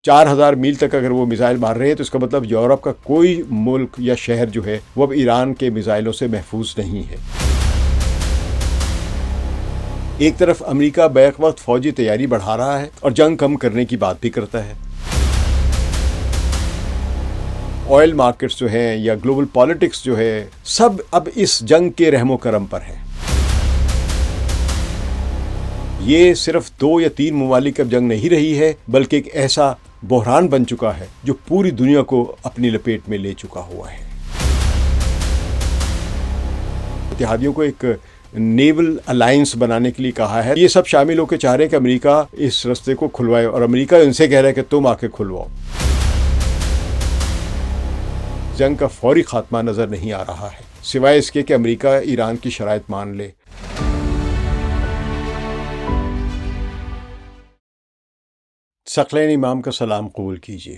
4000 میل تک اگر وہ میزائل مار رہے ہیں تو اس کا مطلب یورپ کا کوئی ملک یا شہر جو ہے وہ اب ایران کے میزائلوں سے محفوظ نہیں ہے۔ ایک طرف امریکہ بیک وقت فوجی تیاری بڑھا رہا ہے اور جنگ کم کرنے کی بات بھی کرتا ہے۔ آئل مارکیٹس جو ہیں یا گلوبل پالیٹکس جو ہے سب اب اس جنگ کے رحم و کرم پر ہے۔ یہ صرف 2 یا 3 ممالک اب جنگ نہیں رہی ہے بلکہ ایک ایسا بحران بن چکا ہے جو پوری دنیا کو اپنی لپیٹ میں لے چکا ہوا ہے۔ اتحادیوں کو ایک نیول الائنس بنانے کے لیے کہا ہے۔ یہ سب شامل ہو کے چاہ رہے ہیں کہ امریکہ اس رستے کو کھلوائے اور امریکہ ان سے کہہ رہا ہے کہ تم آ کے کھلواؤ۔ جنگ کا فوری خاتمہ نظر نہیں آ رہا ہے سوائے اس کے کہ امریکہ ایران کی شرائط مان لے۔ ثقلین امام کا سلام قبول کیجیے۔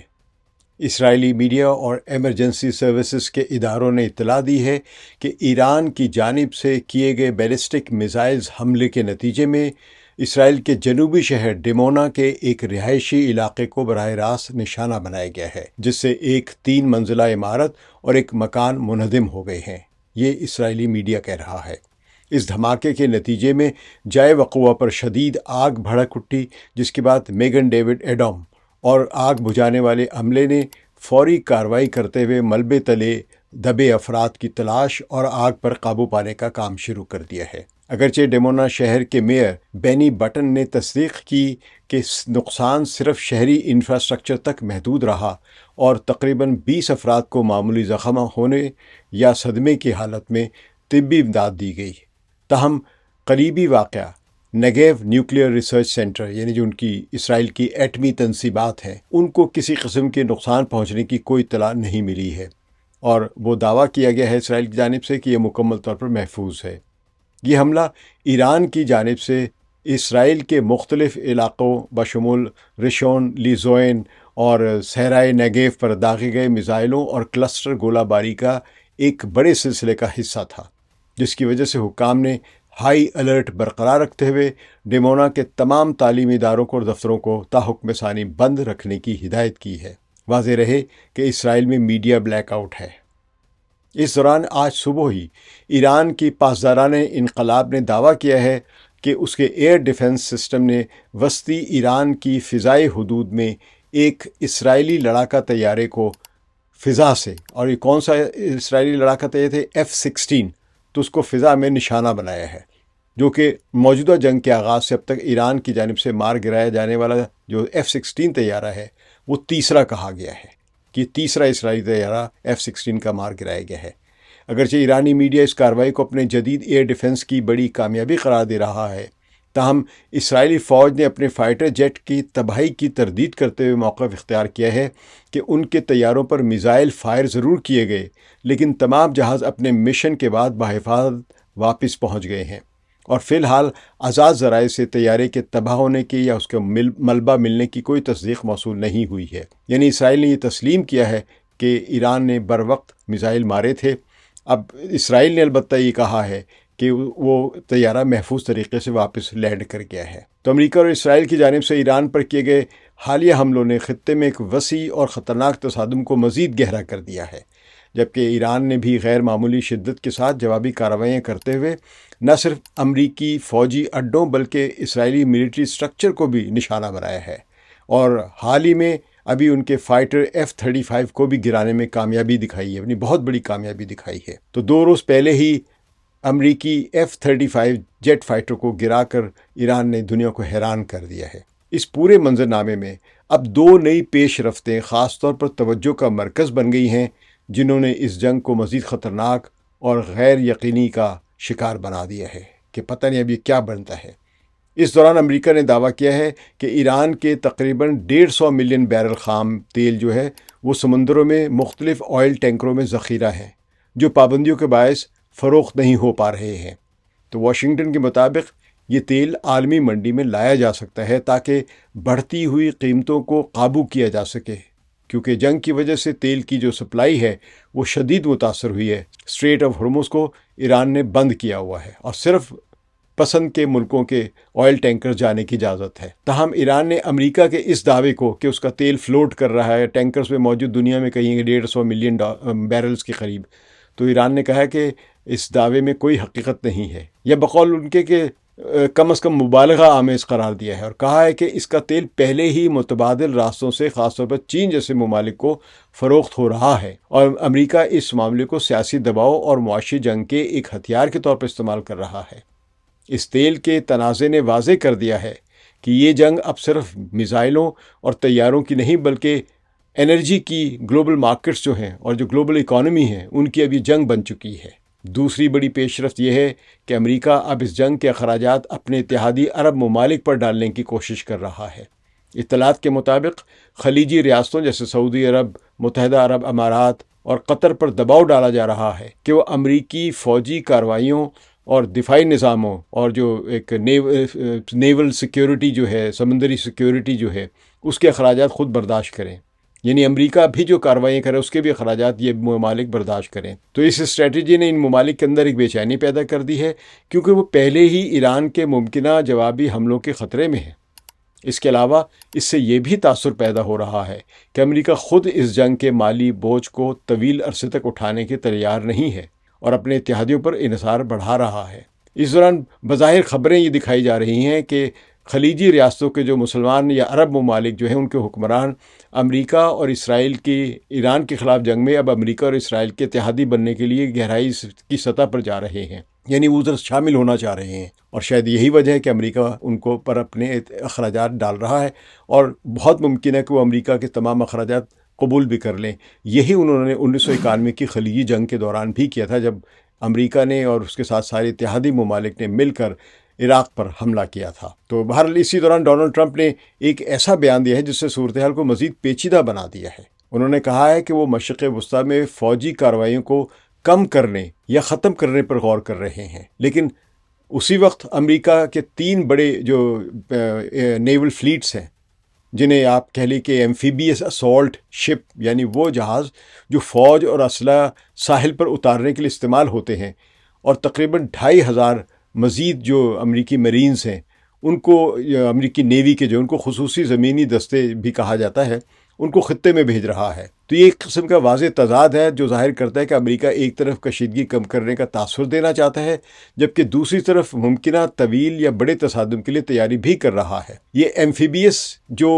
اسرائیلی میڈیا اور ایمرجنسی سروسز کے اداروں نے اطلاع دی ہے کہ ایران کی جانب سے کیے گئے بیلسٹک میزائلز حملے کے نتیجے میں اسرائیل کے جنوبی شہر ڈیمونا کے ایک رہائشی علاقے کو براہ راست نشانہ بنایا گیا ہے، جس سے ایک 3 منزلہ عمارت اور ایک مکان منہدم ہو گئے ہیں، یہ اسرائیلی میڈیا کہہ رہا ہے۔ اس دھماکے کے نتیجے میں جائے وقوع پر شدید آگ بھڑک اٹھی، جس کے بعد میگن ڈیوڈ ایڈم اور آگ بجھانے والے عملے نے فوری کارروائی کرتے ہوئے ملبے تلے دبے افراد کی تلاش اور آگ پر قابو پانے کا کام شروع کر دیا ہے۔ اگرچہ ڈیمونا شہر کے میئر بینی بٹن نے تصدیق کی کہ نقصان صرف شہری انفراسٹرکچر تک محدود رہا اور تقریباً 20 افراد کو معمولی زخم ہونے یا صدمے کی حالت میں طبی امداد دی گئی، تاہم قریبی واقعہ نیگیو نیوکلیئر ریسرچ سینٹر یعنی جو ان کی اسرائیل کی ایٹمی تنصیبات ہیں ان کو کسی قسم کے نقصان پہنچنے کی کوئی اطلاع نہیں ملی ہے، اور وہ دعویٰ کیا گیا ہے اسرائیل کی جانب سے کہ یہ مکمل طور پر محفوظ ہے۔ یہ حملہ ایران کی جانب سے اسرائیل کے مختلف علاقوں بشمول رشون، لیزوئن اور صحرائے نیگیو پر داغے گئے میزائلوں اور کلسٹر گولہ باری کا ایک بڑے سلسلے کا حصہ تھا، جس کی وجہ سے حکام نے ہائی الرٹ برقرار رکھتے ہوئے ڈیمونا کے تمام تعلیمی اداروں کو اور دفتروں کو تاحکم ثانی بند رکھنے کی ہدایت کی ہے۔ واضح رہے کہ اسرائیل میں میڈیا بلیک آؤٹ ہے۔ اس دوران آج صبح ہی ایران کی پاسداران انقلاب نے دعویٰ کیا ہے کہ اس کے ایئر ڈیفنس سسٹم نے وسطی ایران کی فضائی حدود میں ایک اسرائیلی لڑاکا طیارے کو فضا سے، اور یہ کون سا اسرائیلی لڑاکا طیارے تھے؟ F-16، تو اس کو فضا میں نشانہ بنایا ہے، جو کہ موجودہ جنگ کے آغاز سے اب تک ایران کی جانب سے مار گرایا جانے والا جو F-16 طیارہ ہے وہ تیسرا کہا گیا ہے کہ تیسرا اسرائیلی طیارہ F-16 کا مار گرایا گیا ہے۔ اگرچہ ایرانی میڈیا اس کارروائی کو اپنے جدید ایئر ڈیفنس کی بڑی کامیابی قرار دے رہا ہے، تاہم اسرائیلی فوج نے اپنے فائٹر جیٹ کی تباہی کی تردید کرتے ہوئے موقف اختیار کیا ہے کہ ان کے طیاروں پر میزائل فائر ضرور کیے گئے، لیکن تمام جہاز اپنے مشن کے بعد بحفاظت واپس پہنچ گئے ہیں، اور فی الحال آزاد ذرائع سے طیارے کے تباہ ہونے کی یا اس کے ملبہ ملنے کی کوئی تصدیق موصول نہیں ہوئی ہے۔ یعنی اسرائیل نے یہ تسلیم کیا ہے کہ ایران نے بروقت میزائل مارے تھے۔ اب اسرائیل نے البتہ یہ کہا ہے کہ وہ طیارہ محفوظ طریقے سے واپس لینڈ کر گیا ہے۔ تو امریکہ اور اسرائیل کی جانب سے ایران پر کیے گئے حالیہ حملوں نے خطے میں ایک وسیع اور خطرناک تصادم کو مزید گہرا کر دیا ہے، جبکہ ایران نے بھی غیر معمولی شدت کے ساتھ جوابی کارروائیاں کرتے ہوئے نہ صرف امریکی فوجی اڈوں بلکہ اسرائیلی ملٹری سٹرکچر کو بھی نشانہ بنایا ہے، اور حال ہی میں ابھی ان کے فائٹر F-35 کو بھی گرانے میں کامیابی دکھائی ہے، اپنی بہت بڑی کامیابی دکھائی ہے۔ تو 2 روز پہلے ہی امریکی F-35 جیٹ فائٹر کو گرا کر ایران نے دنیا کو حیران کر دیا ہے۔ اس پورے منظرنامے میں اب 2 نئی پیش رفتیں خاص طور پر توجہ کا مرکز بن گئی ہیں، جنہوں نے اس جنگ کو مزید خطرناک اور غیر یقینی کا شکار بنا دیا ہے کہ پتہ نہیں اب یہ کیا بنتا ہے۔ اس دوران امریکہ نے دعویٰ کیا ہے کہ ایران کے تقریباً 150 ملین بیرل خام تیل جو ہے وہ سمندروں میں مختلف آئل ٹینکروں میں ذخیرہ ہیں، جو پابندیوں کے باعث فروخت نہیں ہو پا رہے ہیں۔ تو واشنگٹن کے مطابق یہ تیل عالمی منڈی میں لایا جا سکتا ہے تاکہ بڑھتی ہوئی قیمتوں کو قابو کیا جا سکے، کیونکہ جنگ کی وجہ سے تیل کی جو سپلائی ہے وہ شدید متاثر ہوئی ہے۔ اسٹریٹ آف ہرمز کو ایران نے بند کیا ہوا ہے اور صرف پسند کے ملکوں کے آئل ٹینکر جانے کی اجازت ہے۔ تاہم ایران نے امریکہ کے اس دعوے کو کہ اس کا تیل فلوٹ کر رہا ہے ٹینکرز میں موجود دنیا میں کہیں 150 ملین بیرلز کے قریب، تو ایران نے کہا ہے کہ اس دعوے میں کوئی حقیقت نہیں ہے، یا بقول ان کے کہ کم از کم مبالغہ آمیز قرار دیا ہے، اور کہا ہے کہ اس کا تیل پہلے ہی متبادل راستوں سے خاص طور پر چین جیسے ممالک کو فروخت ہو رہا ہے، اور امریکہ اس معاملے کو سیاسی دباؤ اور معاشی جنگ کے ایک ہتھیار کے طور پر استعمال کر رہا ہے۔ اس تیل کے تنازع نے واضح کر دیا ہے کہ یہ جنگ اب صرف میزائلوں اور طیاروں کی نہیں بلکہ انرجی کی گلوبل مارکیٹس جو ہیں اور جو گلوبل اکانومی ہے ان کی اب یہ جنگ بن چکی ہے۔ دوسری بڑی پیش رفت یہ ہے کہ امریکہ اب اس جنگ کے اخراجات اپنے اتحادی عرب ممالک پر ڈالنے کی کوشش کر رہا ہے۔ اطلاعات کے مطابق خلیجی ریاستوں جیسے سعودی عرب، متحدہ عرب امارات اور قطر پر دباؤ ڈالا جا رہا ہے کہ وہ امریکی فوجی کارروائیوں اور دفاعی نظاموں اور جو ایک نیول سیکیورٹی جو ہے، سمندری سیکیورٹی جو ہے، اس کے اخراجات خود برداشت کریں، یعنی امریکہ بھی جو کارروائیاں کرے اس کے بھی اخراجات یہ ممالک برداشت کریں۔ تو اس اسٹریٹجی نے ان ممالک کے اندر ایک بے چینی پیدا کر دی ہے، کیونکہ وہ پہلے ہی ایران کے ممکنہ جوابی حملوں کے خطرے میں ہیں۔ اس کے علاوہ اس سے یہ بھی تاثر پیدا ہو رہا ہے کہ امریکہ خود اس جنگ کے مالی بوجھ کو طویل عرصے تک اٹھانے کے تیار نہیں ہے اور اپنے اتحادیوں پر انحصار بڑھا رہا ہے۔ اس دوران بظاہر خبریں یہ دکھائی جا رہی ہیں کہ خلیجی ریاستوں کے جو مسلمان یا عرب ممالک جو ہیں ان کے حکمران امریکہ اور اسرائیل کی ایران کے خلاف جنگ میں اب امریکہ اور اسرائیل کے اتحادی بننے کے لیے گہرائی کی سطح پر جا رہے ہیں، یعنی وہ ادھر شامل ہونا چاہ رہے ہیں، اور شاید یہی وجہ ہے کہ امریکہ ان کو پر اپنے اخراجات ڈال رہا ہے، اور بہت ممکن ہے کہ وہ امریکہ کے تمام اخراجات قبول بھی کر لیں۔ یہی انہوں نے 1991 کی خلیجی جنگ کے دوران بھی کیا تھا، جب امریکہ نے اور اس کے ساتھ سارے اتحادی ممالک نے مل کر عراق پر حملہ کیا تھا۔ تو بہرحال اسی دوران ڈونلڈ ٹرمپ نے ایک ایسا بیان دیا ہے جس سے صورتحال کو مزید پیچیدہ بنا دیا ہے۔ انہوں نے کہا ہے کہ وہ مشرق وسطیٰ میں فوجی کارروائیوں کو کم کرنے یا ختم کرنے پر غور کر رہے ہیں، لیکن اسی وقت امریکہ کے 3 بڑے جو نیول فلیٹس ہیں، جنہیں آپ کہہ لیں کہ ایمفیبیس اسالٹ شپ، یعنی وہ جہاز جو فوج اور اسلحہ ساحل پر اتارنے کے لیے استعمال ہوتے ہیں، اور تقریباً 2500 مزید جو امریکی مرینز ہیں، ان کو امریکی نیوی کے جو ان کو خصوصی زمینی دستے بھی کہا جاتا ہے، ان کو خطے میں بھیج رہا ہے۔ تو یہ ایک قسم کا واضح تضاد ہے جو ظاہر کرتا ہے کہ امریکہ ایک طرف کشیدگی کم کرنے کا تاثر دینا چاہتا ہے، جبکہ دوسری طرف ممکنہ طویل یا بڑے تصادم کے لیے تیاری بھی کر رہا ہے۔ یہ ایمفیبیس جو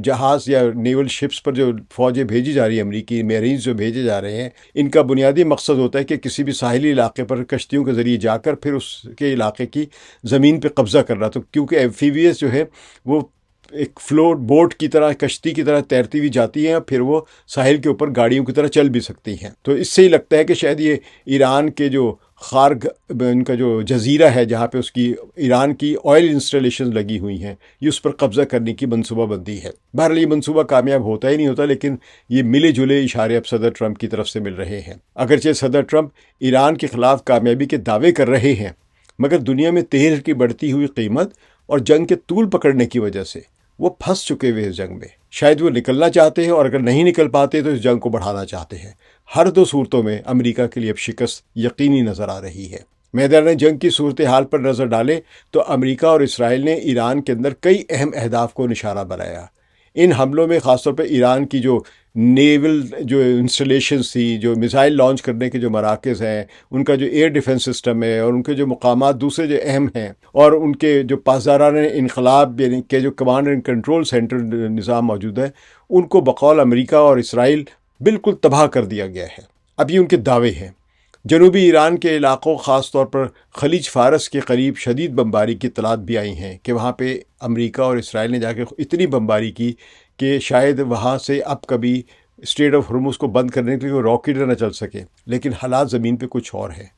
جہاز یا نیول شپس پر جو فوجیں بھیجی جا رہی ہیں، امریکی میرینز جو بھیجے جا رہے ہیں، ان کا بنیادی مقصد ہوتا ہے کہ کسی بھی ساحلی علاقے پر کشتیوں کے ذریعے جا کر پھر اس کے علاقے کی زمین پہ قبضہ کرنا۔ تو کیونکہ ایمفیبیس جو ہے وہ ایک فلوٹ بوٹ کی طرح، کشتی کی طرح تیرتی ہوئی جاتی ہیں، پھر وہ ساحل کے اوپر گاڑیوں کی طرح چل بھی سکتی ہیں۔ تو اس سے ہی لگتا ہے کہ شاید یہ ایران کے جو خارگ ان کا جو جزیرہ ہے جہاں پہ اس کی ایران کی آئل انسٹالیشن لگی ہوئی ہیں، یہ اس پر قبضہ کرنے کی منصوبہ بندی ہے۔ بہرحال یہ منصوبہ کامیاب ہوتا ہی نہیں ہوتا، لیکن یہ ملے جلے اشارے اب صدر ٹرمپ کی طرف سے مل رہے ہیں۔ اگرچہ صدر ٹرمپ ایران کے خلاف کامیابی کے دعوے کر رہے ہیں، مگر دنیا میں تیل کی بڑھتی ہوئی قیمت اور جنگ کے طول پکڑنے کی وجہ سے وہ پھنس چکے ہوئے اس جنگ میں۔ شاید وہ نکلنا چاہتے ہیں، اور اگر نہیں نکل پاتے تو اس جنگ کو بڑھانا چاہتے ہیں۔ ہر 2 صورتوں میں امریکہ کے لیے اب شکست یقینی نظر آ رہی ہے۔ میدان جنگ کی صورتحال پر نظر ڈالیں تو امریکہ اور اسرائیل نے ایران کے اندر کئی اہم اہداف کو نشانہ بنایا۔ ان حملوں میں خاص طور پہ ایران کی جو نیول جو انسٹالیشنز تھی، جو میزائل لانچ کرنے کے جو مراکز ہیں، ان کا جو ایئر ڈیفنس سسٹم ہے، اور ان کے جو مقامات دوسرے جو اہم ہیں، اور ان کے جو پاسداران انقلاب یعنی کہ جو کمانڈ اینڈ کنٹرول سینٹر نظام موجود ہے، ان کو بقول امریکہ اور اسرائیل بالکل تباہ کر دیا گیا ہے۔ اب یہ ان کے دعوے ہیں۔ جنوبی ایران کے علاقوں، خاص طور پر خلیج فارس کے قریب شدید بمباری کی اطلاعات بھی آئی ہیں کہ وہاں پہ امریکہ اور اسرائیل نے جا کے اتنی بمباری کی کہ شاید وہاں سے اب کبھی اسٹریٹ آف ہرمز کو بند کرنے کے لیے راکٹ نہ چل سکے، لیکن حالات زمین پہ کچھ اور ہیں۔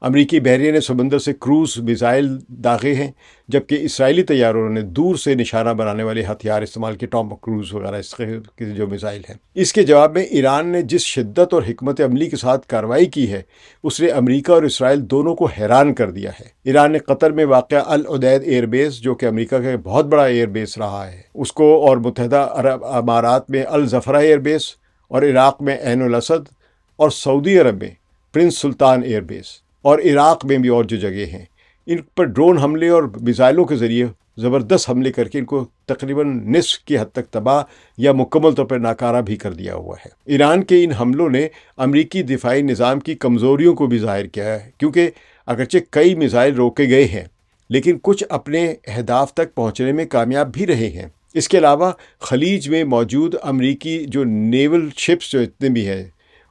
امریکی بحریہ نے سمندر سے کروز میزائل داغے ہیں، جبکہ اسرائیلی طیاروں نے دور سے نشانہ بنانے والے ہتھیار استعمال کیے، ٹام کروز وغیرہ اس کے جو میزائل ہیں۔ اس کے جواب میں ایران نے جس شدت اور حکمت عملی کے ساتھ کارروائی کی ہے، اس نے امریکہ اور اسرائیل دونوں کو حیران کر دیا ہے۔ ایران نے قطر میں واقع العدید ایئر بیس، جو کہ امریکہ کا بہت بڑا ایئر بیس رہا ہے، اس کو، اور متحدہ عرب امارات میں الظفرہ ایئر بیس، اور عراق میں عین الاسد، اور سعودی عرب میں پرنس سلطان ایئر بیس، اور عراق میں بھی اور جو جگہ ہیں، ان پر ڈرون حملے اور میزائلوں کے ذریعے زبردست حملے کر کے ان کو تقریباً نصف کی حد تک تباہ یا مکمل طور پر ناکارہ بھی کر دیا ہوا ہے۔ ایران کے ان حملوں نے امریکی دفاعی نظام کی کمزوریوں کو بھی ظاہر کیا ہے، کیونکہ اگرچہ کئی میزائل روکے گئے ہیں لیکن کچھ اپنے اہداف تک پہنچنے میں کامیاب بھی رہے ہیں۔ اس کے علاوہ خلیج میں موجود امریکی جو نیول شپس جو اتنے بھی ہیں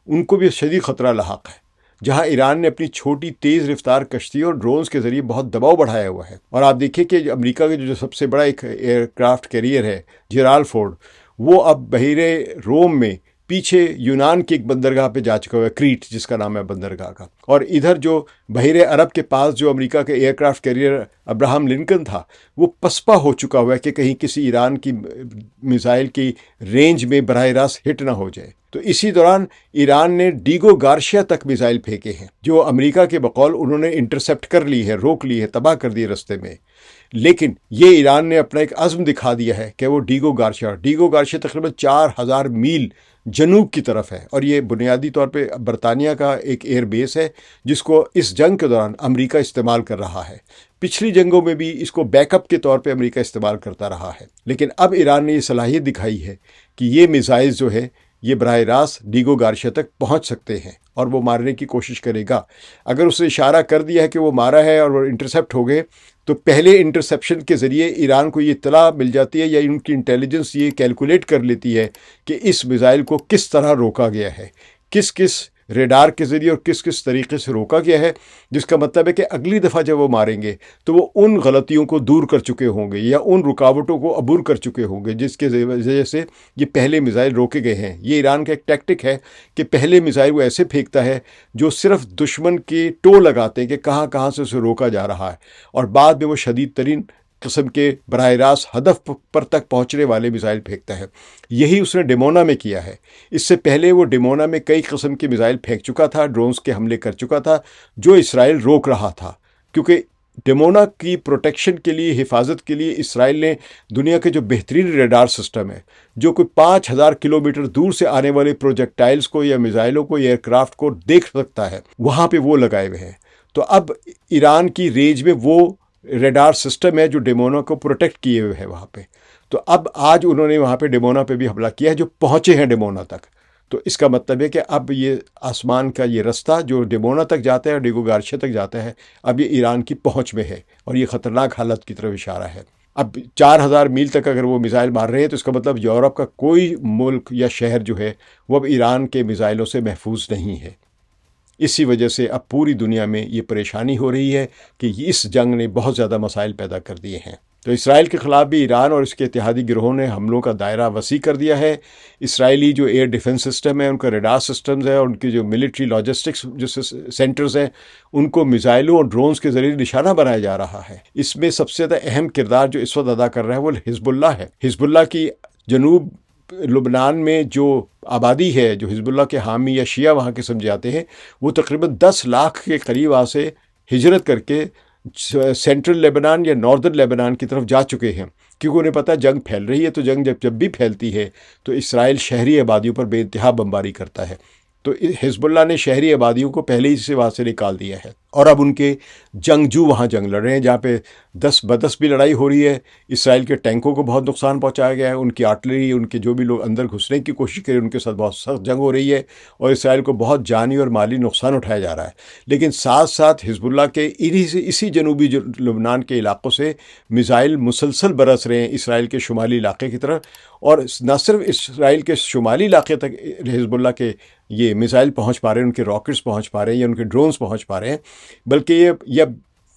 ان کو بھی شدید خطرہ لاحق ہے، جہاں ایران نے اپنی چھوٹی تیز رفتار کشتیوں اور ڈرونز کے ذریعے بہت دباؤ بڑھایا ہوا ہے۔ اور آپ دیکھیں کہ امریکہ کا جو سب سے بڑا ایک ایئر کرافٹ کیریئر ہے جیرالڈ فورڈ، وہ اب بحیرہ روم میں پیچھے یونان کی ایک بندرگاہ پہ جا چکا ہوا ہے، کریٹ جس کا نام ہے بندرگاہ کا، اور ادھر جو بحیرہ عرب کے پاس جو امریکہ کے aircraft carrier Abraham Lincoln تھا وہ پسپا ہو چکا ہوا ہے کہ کہیں کسی ایران کی میزائل کی رینج میں براہ راست ہٹ نہ ہو جائے۔ تو اسی دوران ایران نے ڈیگو گارشیا تک میزائل پھینکے ہیں جو امریکہ کے بقول انہوں نے انٹرسپٹ کر لی ہے، روک لی ہے، تباہ کر دی رستے میں۔ لیکن یہ ایران نے اپنا ایک عزم دکھا دیا ہے کہ وہ ڈیگو گارشیا تقریباً 4000 میل جنوب کی طرف ہے، اور یہ بنیادی طور پہ برطانیہ کا ایک ایئر بیس ہے جس کو اس جنگ کے دوران امریکہ استعمال کر رہا ہے۔ پچھلی جنگوں میں بھی اس کو بیک اپ کے طور پہ امریکہ استعمال کرتا رہا ہے، لیکن اب ایران نے یہ صلاحیت دکھائی ہے کہ یہ میزائل جو ہے یہ براہ راست ڈیگو گارشیا تک پہنچ سکتے ہیں اور وہ مارنے کی کوشش کرے گا۔ اگر اسے اشارہ کر دیا ہے کہ وہ مارا ہے اور وہ انٹرسپٹ ہو گئے تو پہلے انٹرسپشن کے ذریعے ایران کو یہ اطلاع مل جاتی ہے یا ان کی انٹیلیجنس یہ کیلکولیٹ کر لیتی ہے کہ اس میزائل کو کس طرح روکا گیا ہے، کس ریڈار کے ذریعے اور کس طریقے سے روکا گیا ہے، جس کا مطلب ہے کہ اگلی دفعہ جب وہ ماریں گے تو وہ ان غلطیوں کو دور کر چکے ہوں گے یا ان رکاوٹوں کو عبور کر چکے ہوں گے جس کے وجہ سے یہ پہلے میزائل روکے گئے ہیں۔ یہ ایران کا ایک ٹیکٹک ہے کہ پہلے میزائل وہ ایسے پھینکتا ہے جو صرف دشمن کی ٹو لگاتے ہیں کہ کہاں سے اسے روکا جا رہا ہے، اور بعد میں وہ شدید ترین قسم کے براہ راست ہدف پر تک پہنچنے والے میزائل پھینکتا ہے۔ یہی اس نے ڈیمونا میں کیا ہے۔ اس سے پہلے وہ ڈیمونا میں کئی قسم کے میزائل پھینک چکا تھا، ڈرونز کے حملے کر چکا تھا جو اسرائیل روک رہا تھا، کیونکہ ڈیمونا کی پروٹیکشن کے لیے، حفاظت کے لیے اسرائیل نے دنیا کے جو بہترین ریڈار سسٹم ہے جو کوئی 5000 کلومیٹر دور سے آنے والے پروجیکٹائلز کو یا میزائلوں کو یا ایئر کرافٹ کو دیکھ سکتا ہے، وہاں پہ وہ لگائے ہوئے ہیں۔ تو اب ایران کی رینج میں وہ ریڈار سسٹم ہے جو ڈیمونا کو پروٹیکٹ کیے ہوئے ہے وہاں پہ۔ تو اب آج انہوں نے وہاں پہ ڈیمونا پہ بھی حملہ کیا ہے جو پہنچے ہیں ڈیمونا تک۔ تو اس کا مطلب ہے کہ اب یہ آسمان کا یہ رستہ جو ڈیمونا تک جاتا ہے اور ڈیگو گارشیا تک جاتا ہے اب یہ ایران کی پہنچ میں ہے، اور یہ خطرناک حالت کی طرف اشارہ ہے۔ اب 4000 میل تک اگر وہ میزائل مار رہے ہیں تو اس کا مطلب یورپ کا کوئی ملک یا شہر جو ہے وہ اب ایران کے میزائلوں سے محفوظ نہیں ہے۔ اسی وجہ سے اب پوری دنیا میں یہ پریشانی ہو رہی ہے کہ اس جنگ نے بہت زیادہ مسائل پیدا کر دیے ہیں۔ تو اسرائیل کے خلاف بھی ایران اور اس کے اتحادی گروہوں نے حملوں کا دائرہ وسیع کر دیا ہے۔ اسرائیلی جو ایئر ڈیفنس سسٹم ہے، ان کا ریڈار سسٹمز ہے، اور ان کی جو ملٹری لاجسٹکس جو سینٹرز ہیں ان کو میزائلوں اور ڈرونز کے ذریعے نشانہ بنایا جا رہا ہے۔ اس میں سب سے زیادہ اہم کردار جو اس وقت ادا کر رہا ہے وہ حزب اللہ ہے۔ حزب اللہ کی جنوب لبنان میں جو آبادی ہے، جو حزب اللہ کے حامی یا شیعہ وہاں کے سمجھے جاتے ہیں، وہ تقریباً 10 لاکھ کے قریب وہاں سے ہجرت کر کے سینٹرل لیبنان یا ناردرن لیبنان کی طرف جا چکے ہیں، کیونکہ انہیں پتہ جنگ پھیل رہی ہے۔ تو جنگ جب بھی پھیلتی ہے تو اسرائیل شہری آبادیوں پر بے انتہا بمباری کرتا ہے۔ تو حزب اللہ نے شہری آبادیوں کو پہلے ہی سے وہاں سے نکال دیا ہے، اور اب ان کے جنگجو وہاں جنگ لڑ رہے ہیں، جہاں پہ 10 بدس بھی لڑائی ہو رہی ہے۔ اسرائیل کے ٹینکوں کو بہت نقصان پہنچایا گیا ہے، ان کی آرٹلری، ان کے جو بھی لوگ اندر گھسنے کی کوشش کریں ان کے ساتھ بہت سخت جنگ ہو رہی ہے، اور اسرائیل کو بہت جانی اور مالی نقصان اٹھایا جا رہا ہے۔ لیکن ساتھ ساتھ حزب اللہ کے اسی جنوبی لبنان کے علاقوں سے میزائل مسلسل برس رہے ہیں اسرائیل کے شمالی علاقے کی طرف، اور نہ صرف اسرائیل کے شمالی علاقے تک حزب اللہ کے یہ میزائل پہنچ پا رہے ہیں، ان کے راکٹس پہنچ پا رہے ہیں یا ان کے ڈرونز پہنچ پا رہے ہیں، بلکہ یہ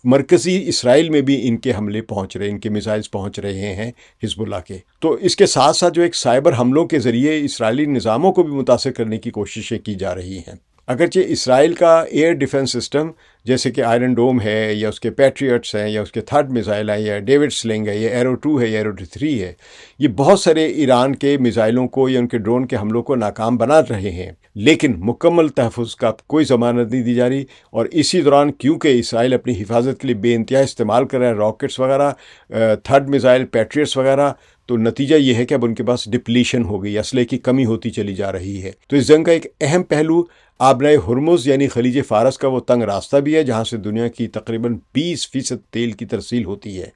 مرکزی اسرائیل میں بھی ان کے حملے پہنچ رہے ہیں، ان کے میزائلز پہنچ رہے ہیں حزب اللہ کے۔ تو اس کے ساتھ ساتھ جو ایک سائبر حملوں کے ذریعے اسرائیلی نظاموں کو بھی متاثر کرنے کی کوششیں کی جا رہی ہیں۔ اگرچہ اسرائیل کا ایئر ڈیفنس سسٹم جیسے کہ آئرن ڈوم ہے یا اس کے پیٹریٹس ہیں یا اس کے تھرڈ میزائل ہے یا ڈیوڈ سلنگ ہے یا ایرو 2 ہے یا ایرو 3 ہے، یہ بہت سارے ایران کے میزائلوں کو یا ان کے ڈرون کے حملوں کو ناکام بنا رہے ہیں، لیکن مکمل تحفظ کا کوئی ضمانت نہیں دی جا رہی۔ اور اسی دوران کیونکہ اسرائیل اپنی حفاظت کے لیے بے انتہا استعمال کر رہا ہے راکٹس وغیرہ، تھرڈ میزائل، پیٹریٹس وغیرہ، تو نتیجہ یہ ہے کہ اب ان کے پاس ڈپلیشن ہو گئی، اسلحے کی کمی ہوتی چلی جا رہی ہے۔ تو اس جنگ کا ایک اہم پہلو آبنائے ہرمز یعنی خلیج فارس کا وہ تنگ راستہ بھی ہے جہاں سے دنیا کی تقریباً 20% تیل کی ترسیل ہوتی ہے۔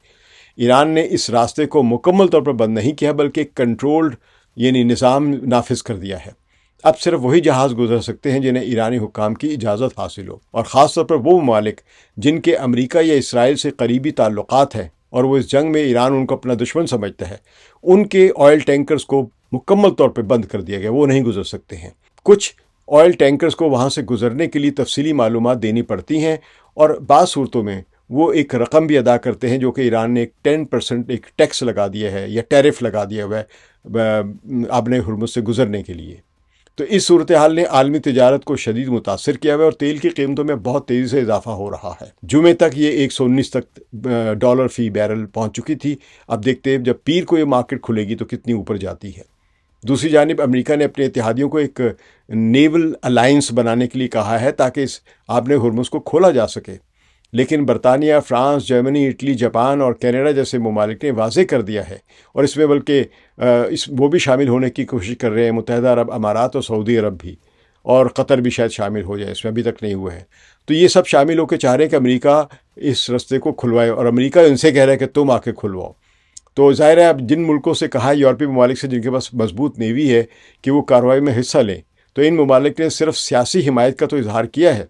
ایران نے اس راستے کو مکمل طور پر بند نہیں کیا بلکہ کنٹرولڈ یعنی نظام نافذ کر دیا ہے۔ اب صرف وہی جہاز گزر سکتے ہیں جنہیں ایرانی حکام کی اجازت حاصل ہو، اور خاص طور پر وہ ممالک جن کے امریکہ یا اسرائیل سے قریبی تعلقات ہیں اور وہ اس جنگ میں ایران ان کو اپنا دشمن سمجھتا ہے، ان کے آئل ٹینکرز کو مکمل طور پہ بند کر دیا گیا، وہ نہیں گزر سکتے ہیں۔ کچھ آئل ٹینکرز کو وہاں سے گزرنے کے لیے تفصیلی معلومات دینی پڑتی ہیں، اور بعض صورتوں میں وہ ایک رقم بھی ادا کرتے ہیں جو کہ ایران نے ایک 10% ایک ٹیکس لگا دیا ہے یا ٹیرف لگا دیا ہوا ہے آبنائے ہرمز سے گزرنے کے لیے۔ تو اس صورتحال نے عالمی تجارت کو شدید متاثر کیا ہوا ہے اور تیل کی قیمتوں میں بہت تیزی سے اضافہ ہو رہا ہے۔ جمعے تک یہ 119 تک ڈالر فی بیرل پہنچ چکی تھی۔ اب دیکھتے ہیں جب پیر کو یہ مارکیٹ کھلے گی تو کتنی اوپر جاتی ہے۔ دوسری جانب امریکہ نے اپنے اتحادیوں کو ایک نیول الائنس بنانے کے لیے کہا ہے تاکہ اس آبنائے ہرمز کو کھولا جا سکے، لیکن برطانیہ، فرانس، جرمنی، اٹلی، جاپان اور کینیڈا جیسے ممالک نے واضح کر دیا ہے، اور اس میں بلکہ وہ بھی شامل ہونے کی کوشش کر رہے ہیں، متحدہ عرب امارات اور سعودی عرب بھی، اور قطر بھی شاید شامل ہو جائے، اس میں ابھی تک نہیں ہوا ہے۔ تو یہ سب شامل ہو کے چاہ رہے ہیں کہ امریکہ اس رستے کو کھلوائے، اور امریکہ ان سے کہہ رہا ہے کہ تم آ کے کھلواؤ۔ تو ظاہر ہے اب جن ملکوں سے کہا ہے، یورپی ممالک سے جن کے پاس مضبوط نیوی ہے، کہ وہ کارروائی میں حصہ لیں، تو ان ممالک نے صرف سیاسی حمایت کا تو اظہار کیا ہے،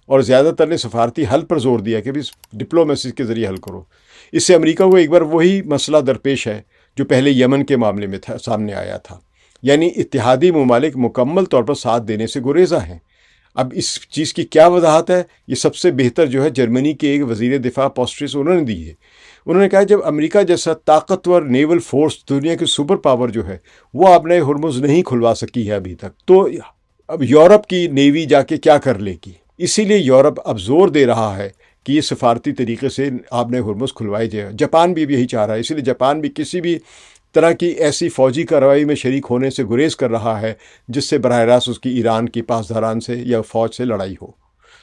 اور زیادہ تر نے سفارتی حل پر زور دیا کہ بھی ڈپلومیسی کے ذریعے حل کرو۔ اس سے امریکہ کو ایک بار وہی مسئلہ درپیش ہے جو پہلے یمن کے معاملے میں سامنے آیا تھا، یعنی اتحادی ممالک مکمل طور پر ساتھ دینے سے گریزاں ہیں۔ اب اس چیز کی کیا وضاحت ہے، یہ سب سے بہتر جو ہے جرمنی کے ایک وزیر دفاع پوسٹریس انہوں نے دی ہے۔ انہوں نے کہا جب امریکہ جیسا طاقتور نیول فورس دنیا کی سپر پاور جو ہے وہ آبنائے ہرمز نہیں کھلوا سکی ہے ابھی تک، تو اب یورپ کی نیوی جا کے کیا کر لے گی؟ اسی لیے یورپ اب زور دے رہا ہے کہ یہ سفارتی طریقے سے آبنائے ہرمز کھلوائی جائے۔ جاپان بھی یہی چاہ رہا ہے، اسی لیے جاپان بھی کسی بھی طرح کی ایسی فوجی کارروائی میں شریک ہونے سے گریز کر رہا ہے جس سے براہ راست اس کی ایران کی پاسداران سے یا فوج سے لڑائی ہو۔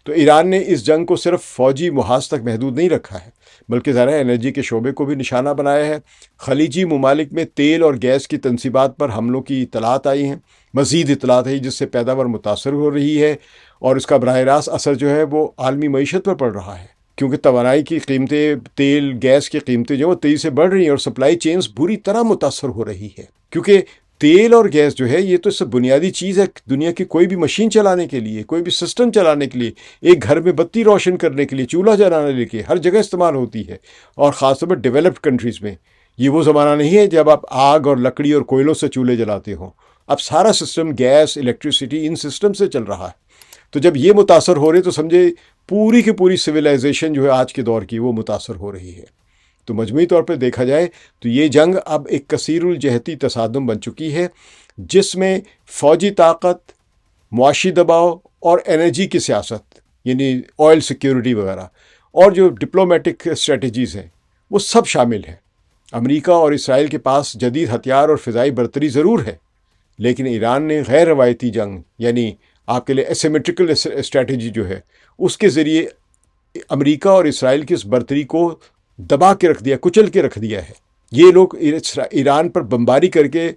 تو ایران نے اس جنگ کو صرف فوجی محاذ تک محدود نہیں رکھا ہے بلکہ ذرا انرجی کے شعبے کو بھی نشانہ بنایا ہے۔ خلیجی ممالک میں تیل اور گیس کی تنصیبات پر حملوں کی اطلاعات آئی ہیں، مزید اطلاعات آئی جس سے پیداوار متاثر ہو رہی ہے، اور اس کا براہ راست اثر جو ہے وہ عالمی معیشت پر پڑ رہا ہے، کیونکہ توانائی کی قیمتیں، تیل گیس کی قیمتیں جو وہ تیزی سے بڑھ رہی ہیں، اور سپلائی چینز بری طرح متاثر ہو رہی ہے، کیونکہ تیل اور گیس جو ہے یہ تو سب بنیادی چیز ہے دنیا کی کوئی بھی مشین چلانے کے لیے، کوئی بھی سسٹم چلانے کے لیے، ایک گھر میں بتی روشن کرنے کے لیے، چولہا جلانے کے لیے ہر جگہ استعمال ہوتی ہے، اور خاص طور پر ڈیولپڈ کنٹریز میں۔ یہ وہ زمانہ نہیں ہے جب آپ آگ اور لکڑی اور کوئلوں سے چولہے جلاتے ہوں، اب سارا سسٹم گیس، الیکٹریسٹی ان سسٹم سے چل رہا ہے۔ تو جب یہ متاثر ہو رہے تو سمجھے پوری کی پوری سویلائزیشن جو ہے آج کے دور کی وہ متاثر ہو رہی ہے۔ تو مجموعی طور پر دیکھا جائے تو یہ جنگ اب ایک کثیر الجہتی تصادم بن چکی ہے جس میں فوجی طاقت، معاشی دباؤ اور انرجی کی سیاست یعنی آئل سیکیورٹی وغیرہ، اور جو ڈپلومیٹک اسٹریٹجیز ہیں وہ سب شامل ہیں۔ امریکہ اور اسرائیل کے پاس جدید ہتھیار اور فضائی برتری ضرور ہے، لیکن ایران نے غیر روایتی جنگ یعنی آپ کے لیے اسیمیٹرکل اسٹریٹجی جو ہے اس کے ذریعے امریکہ اور اسرائیل کی اس برتری کو دبا کے رکھ دیا، کچل کے رکھ دیا ہے۔ یہ لوگ ایران پر بمباری کر کے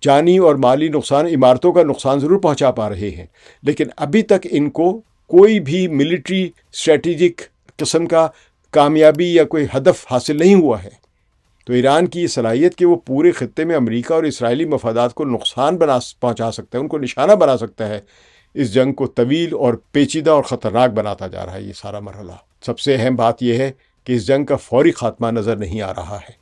جانی اور مالی نقصان، عمارتوں کا نقصان ضرور پہنچا پا رہے ہیں، لیکن ابھی تک ان کو کوئی بھی ملٹری اسٹریٹجک قسم کا کامیابی یا کوئی ہدف حاصل نہیں ہوا ہے۔ تو ایران کی یہ صلاحیت کہ وہ پورے خطے میں امریکہ اور اسرائیلی مفادات کو نقصان پہنچا سکتا ہے، ان کو نشانہ بنا سکتا ہے، اس جنگ کو طویل اور پیچیدہ اور خطرناک بناتا جا رہا ہے یہ سارا مرحلہ۔ سب سے اہم بات یہ ہے کہ اس جنگ کا فوری خاتمہ نظر نہیں آ رہا ہے،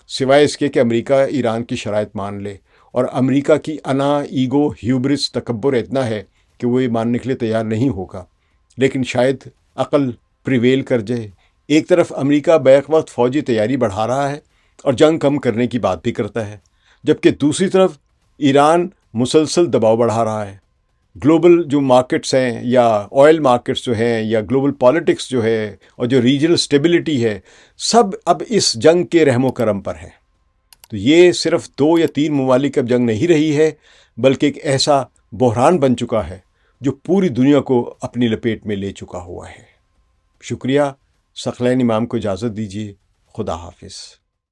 سوائے اس کے کہ امریکہ ایران کی شرائط مان لے، اور امریکہ کی انا، ایگو، ہیوبرس، تکبر اتنا ہے کہ وہ یہ ماننے کے لیے تیار نہیں ہوگا، لیکن شاید عقل پریویل کر جائے۔ ایک طرف امریکہ بیک وقت فوجی تیاری بڑھا رہا ہے اور جنگ کم کرنے کی بات بھی کرتا ہے، جبکہ دوسری طرف ایران مسلسل دباؤ بڑھا رہا ہے۔ گلوبل جو مارکیٹس ہیں یا آئل مارکیٹس جو ہیں یا گلوبل پالیٹکس جو ہے اور جو ریجنل سٹیبلٹی ہے، سب اب اس جنگ کے رحم و کرم پر ہے۔ تو یہ صرف 2 یا 3 ممالک اب جنگ نہیں رہی ہے، بلکہ ایک ایسا بحران بن چکا ہے جو پوری دنیا کو اپنی لپیٹ میں لے چکا ہوا ہے۔ شکریہ۔ ثقلین امام کو اجازت دیجیے۔ خدا حافظ۔